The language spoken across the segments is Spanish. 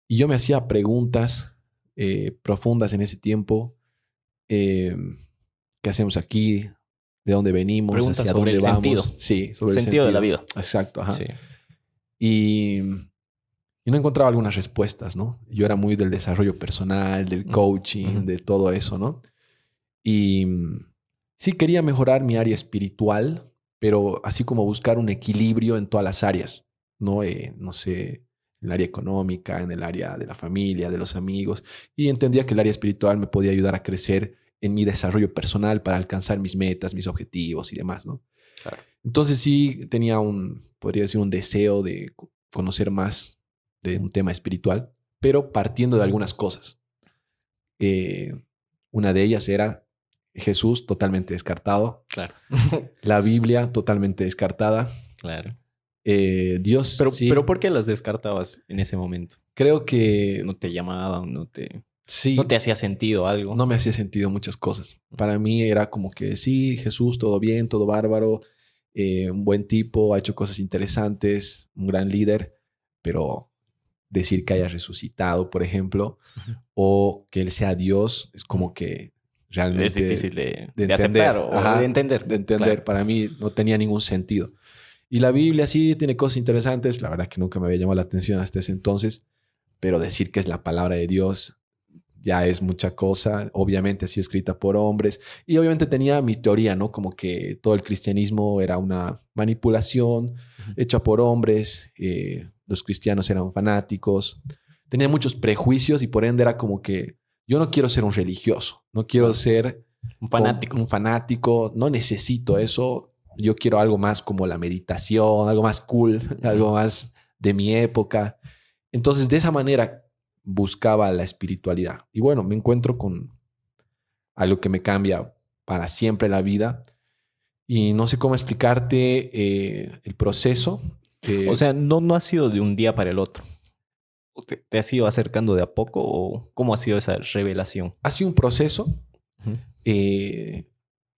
Y yo me hacía preguntas profundas en ese tiempo. Eh, ¿Qué hacemos aquí? ¿De dónde venimos? Preguntas ¿Hacia sobre dónde el sentido. vamos? Sí, sobre El el sentido de la sentido. vida. Exacto, ajá. Sí. Y, y no encontraba algunas respuestas, ¿no? Yo era muy del desarrollo personal, del coaching, de todo eso, ¿no? Y sí quería mejorar mi área espiritual, pero así como buscar un equilibrio en todas las áreas, ¿no? No sé, en el área económica, en el área de la familia, de los amigos. Y entendía que el área espiritual me podía ayudar a crecer en mi desarrollo personal para alcanzar mis metas, mis objetivos y demás, ¿no? Claro. Entonces sí tenía podría decir, un deseo de conocer más de un tema espiritual, pero partiendo de algunas cosas. Eh, una de ellas era Jesús totalmente descartado, Claro. la Biblia totalmente descartada, Claro. Dios Pero sí, ¿por qué las descartabas en ese momento? creo que ¿No te llamaban? ¿No te sí, hacía sentido algo? no me hacía sentido muchas cosas. Para mí era como que sí, Jesús, todo bien, todo bárbaro, un buen tipo, ha hecho cosas interesantes, un gran líder, pero decir que haya resucitado, por ejemplo, Ujú. o que Él sea Dios, es Ujú. como que Es realmente difícil de, de de aceptar entender, o de ajá, entender. de entender. Claro. Para mí no tenía ningún sentido. Y la Biblia sí tiene cosas interesantes, la verdad que nunca me había llamado la atención hasta ese entonces, pero decir que es la palabra de Dios ya es mucha cosa. Obviamente ha sido escrita por hombres y obviamente tenía mi teoría, ¿no? Como que todo el cristianismo era una manipulación Ujú. hecha por hombres, los cristianos eran fanáticos, tenía muchos prejuicios y por ende era como que yo no quiero ser un religioso, no quiero Claro. ser Un fanático. un fanático, no necesito eso, yo quiero algo más como la meditación, algo más cool, algo más de mi época. Entonces, de esa manera buscaba la espiritualidad. Y bueno, me encuentro con algo que me cambia para siempre la vida. Y no sé cómo explicarte el proceso. O sea, no ha sido de un día para el otro. ¿O te has ido acercando de a poco o cómo ha sido esa revelación? Ha sido un proceso. Ujú. eh,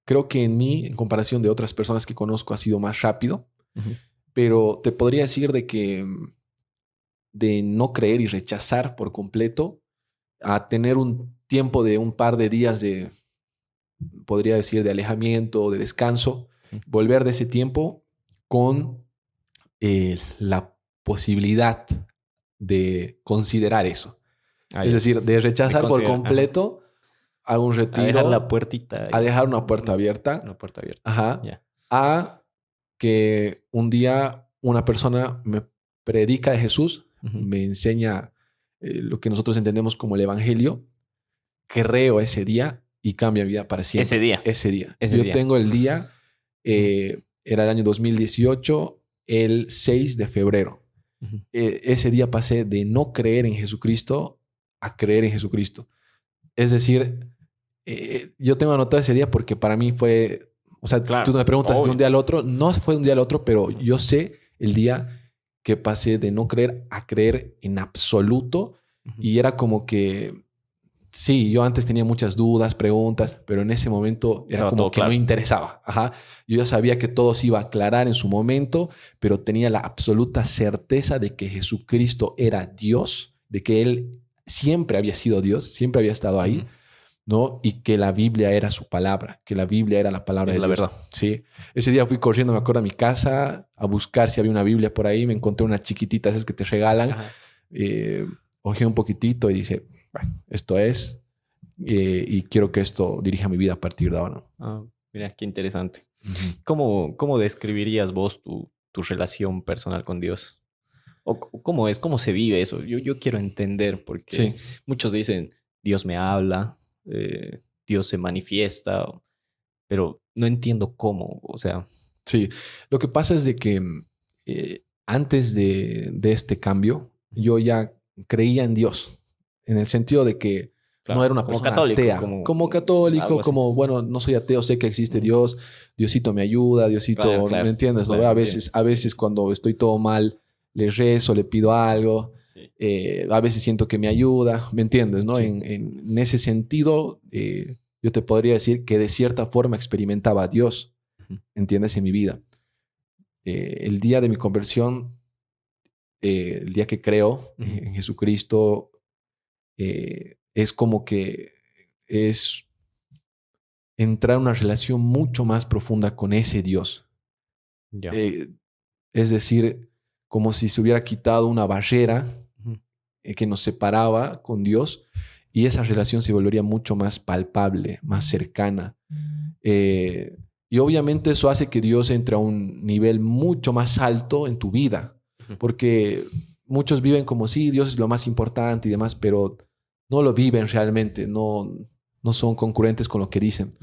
Creo que en mí, en comparación de otras personas que conozco, ha sido más rápido. Ujú. Pero te podría decir de que de no creer y rechazar por completo a tener un tiempo de un par de días de, podría decir, de alejamiento, de descanso, Ujú. volver de ese tiempo con la posibilidad de considerar eso. Ah, Es ya. decir, de De rechazar por considerar, ajá. completo a un A dejar la retiro, puertita a ahí. dejar una puerta abierta, Una puerta abierta. ajá, Ya. a que un día una persona me predica de Jesús, Ujú. me enseña lo que nosotros entendemos como el Evangelio, creo ese día y cambia mi vida para Ese siempre. día. Ese día. Ese Yo día. tengo el día, Ujú. era el año 2018, el 6 de febrero. Ujú. Ese día pasé de no creer en Jesucristo a creer en Jesucristo. Es decir, yo tengo anotado ese día porque para mí fue, o sea, tú Claro, me preguntas de un obvio. día al otro, no fue de un día al otro, pero Ujú. yo sé el día que pasé de no creer a creer en absoluto Ujú. y era como que sí, yo antes tenía muchas dudas, preguntas, pero en ese momento era Estaba como todo que no claro. interesaba. Ajá. Yo ya sabía que todo se iba a aclarar en su momento, pero tenía la absoluta certeza de que Jesucristo era Dios, de que Él siempre había sido Dios, siempre había estado Ujú. ahí, ¿no? Y que la Biblia era su palabra, que la Biblia era la palabra Es de la Dios. verdad. Sí. Ese día fui corriendo, me acuerdo, a mi casa a buscar si había una Biblia por ahí. Me encontré una chiquitita, esas que te regalan. Ajá. Eh, Ojeé un poquitito y dije, bueno, esto es y quiero que esto dirija mi vida a partir de ahora. Ah, mira, qué interesante. Ujú. ¿Cómo describirías vos tu relación personal con Dios? ¿O cómo es? ¿Cómo se vive eso? Yo quiero entender porque Sí, muchos dicen, Dios me habla, Dios se manifiesta, pero no entiendo cómo. O sea, sí. Lo que pasa es de que antes de este cambio, yo ya creía en Dios, en el sentido de que no era claro, una como persona católico, atea, como como algo católico, así. como, bueno, no soy ateo, sé que existe Ujú. Dios, Diosito me ayuda, Claro, Diosito, ¿me claro, entiendes? ¿No? claro, entiendo. A veces cuando estoy todo mal, le rezo, le pido algo, Sí, a veces siento que me ayuda, ¿me entiendes? ¿No? sí. En ese sentido, yo te podría decir que de cierta forma experimentaba a Dios, Ujú. ¿entiendes? En mi vida. El día de mi conversión el día que creo en Jesucristo, es como que es entrar en una relación mucho más profunda con ese Dios. Ya. Es decir, como si se hubiera quitado una barrera que nos separaba con Dios y esa relación se volvería mucho más palpable, más cercana. Y obviamente eso hace que Dios entre a un nivel mucho más alto en tu vida, porque muchos viven como sí, Dios es lo más importante y demás, pero no lo viven realmente, no son concurrentes con lo que dicen.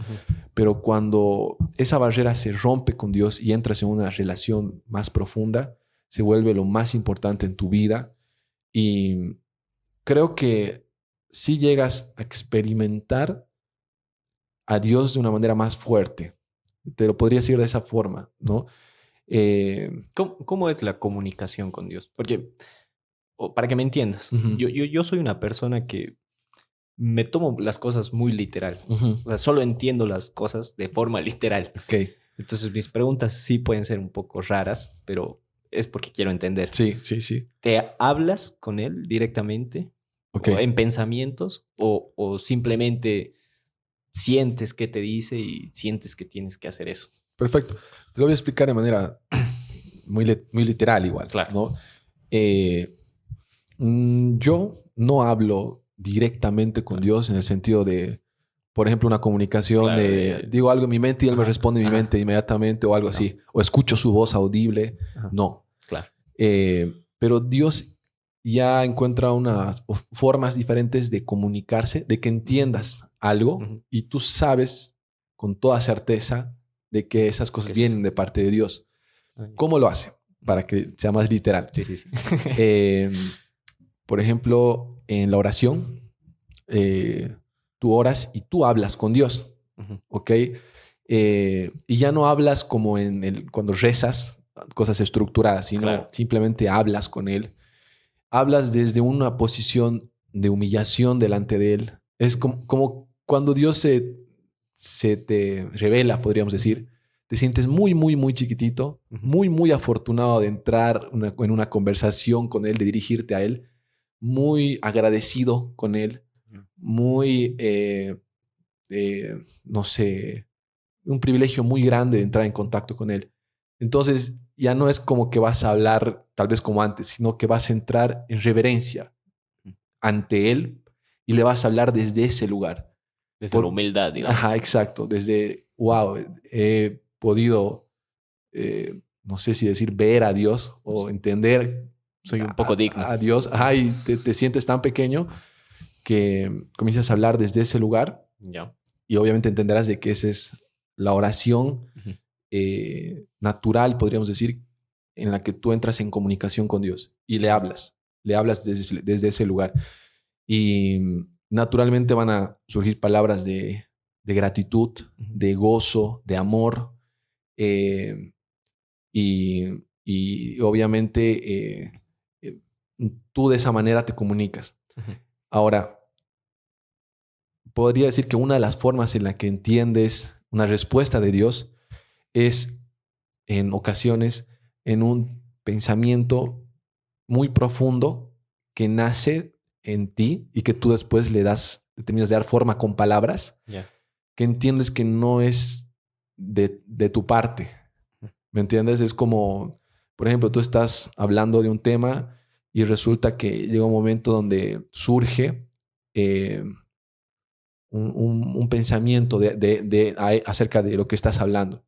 Pero cuando esa barrera se rompe con Dios y entras en una relación más profunda, se vuelve lo más importante en tu vida. Y creo que sí llegas a experimentar a Dios de una manera más fuerte. Te lo podría decir de esa forma, ¿no? ¿Cómo es la comunicación con Dios? Porque, para que me entiendas, Uh-huh, yo soy una persona que me tomo las cosas muy literal. uh-huh. O sea, solo entiendo las cosas de forma literal. Ok, Entonces mis preguntas sí pueden ser un poco raras, pero es porque quiero entender. sí, sí, sí. ¿Te hablas con él directamente? Ok, ¿O en pensamientos? ¿O simplemente sientes que te dice y sientes que tienes que hacer eso? perfecto. Te lo voy a explicar de manera muy literal igual, Claro. ¿no? Yo no hablo directamente con Dios en el sentido de, por ejemplo, una comunicación Claro, de digo algo en mi mente y él me ajá, responde en mi ajá. mente inmediatamente o algo No. así, o escucho su voz audible. Ajá. No. Claro. Pero Dios ya encuentra unas formas diferentes de comunicarse, de que entiendas algo y tú sabes con toda certeza de que esas ¿Qué cosas es eso? vienen de parte de Dios. Ah, ya. ¿Cómo lo hace? Para que sea más literal. Sí, sí, sí. Eh, por ejemplo, en la oración, tú oras y tú hablas con Dios, Ujú. ¿ok? Y ya no hablas como cuando rezas, cosas estructuradas, sino Claro. simplemente hablas con Él. Hablas desde una posición de humillación delante de Él. Es como cuando Dios se te revela, podríamos decir. Te sientes muy chiquitito, Ujú. muy afortunado de entrar en una conversación con Él, de dirigirte a Él, muy agradecido con Él, Ujú. muy, no sé, un privilegio muy grande de entrar en contacto con Él. Entonces, ya no es como que vas a hablar tal vez como antes, sino que vas a entrar en reverencia ante Él y le vas a hablar desde ese lugar. Desde la humildad, Ajá, digamos. exacto, desde, wow, he podido, no sé si decir ver a Dios o entender Soy un poco digno. a Dios, ajá, y te sientes tan pequeño que comienzas a hablar desde ese lugar Ya. y obviamente entenderás de que esa es la oración Ujú. natural, podríamos decir, en la que tú entras en comunicación con Dios y le hablas desde ese lugar. Y naturalmente van a surgir palabras de gratitud, Ujú. de gozo, de amor. eh, y, y obviamente eh, tú de esa manera te comunicas. Ujú. Ahora, podría decir que una de las formas en la que entiendes una respuesta de Dios es en ocasiones en un pensamiento muy profundo que nace en ti y que tú después le terminas de dar forma con palabras Ya. que entiendes que no es de tu parte. ¿Me entiendes? Es como, por ejemplo, tú estás hablando de un tema y resulta que llega un momento donde surge eh, un pensamiento acerca de lo que estás hablando.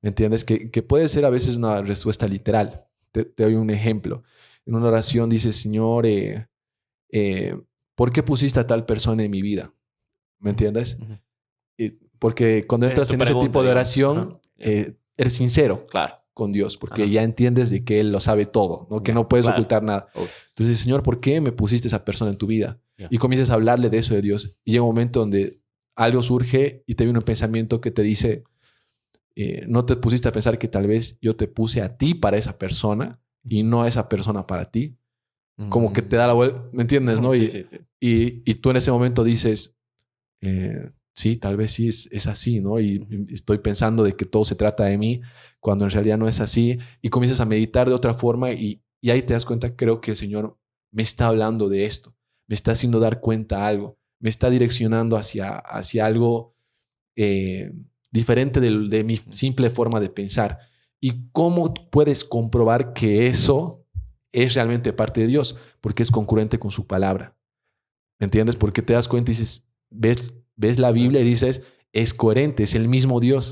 ¿Me entiendes? Que puede ser a veces una respuesta literal. Te doy un ejemplo. En una oración dice, Señor, eh, ¿por qué pusiste a tal persona en mi vida? ¿Me entiendes? Ujú. Porque cuando Es entras tu en ese pregunta, tipo de digamos. Ajá. oración, Ya. eres sincero Claro. con Dios, porque Ajá. ya entiendes de que Él lo sabe todo, ¿no? Que Ya. no puedes Claro. ocultar nada. Obvio. Entonces, Señor, ¿por qué me pusiste esa persona en tu vida? Ya. Y comienzas a hablarle de eso de Dios. Y llega un momento donde algo surge y te viene un pensamiento que te dice, no te pusiste a pensar que tal vez yo te puse a ti para esa persona y no a esa persona para ti. Como que te da la vuelta, ¿me entiendes? ¿No? Sí, sí, sí. Y tú en ese momento dices, sí, tal vez sí es así, ¿no? Y estoy pensando de que todo se trata de mí cuando en realidad no es así. Y comienzas a meditar de otra forma y Y ahí te das cuenta, creo que el Señor me está hablando de esto, me está haciendo dar cuenta a algo, me está direccionando hacia algo diferente de mi simple forma de pensar. ¿Y cómo puedes comprobar que eso es realmente parte de Dios? Porque es concurrente con su palabra. ¿Me entiendes? Porque te das cuenta y dices, ves la Biblia y dices, es coherente, es el mismo Dios.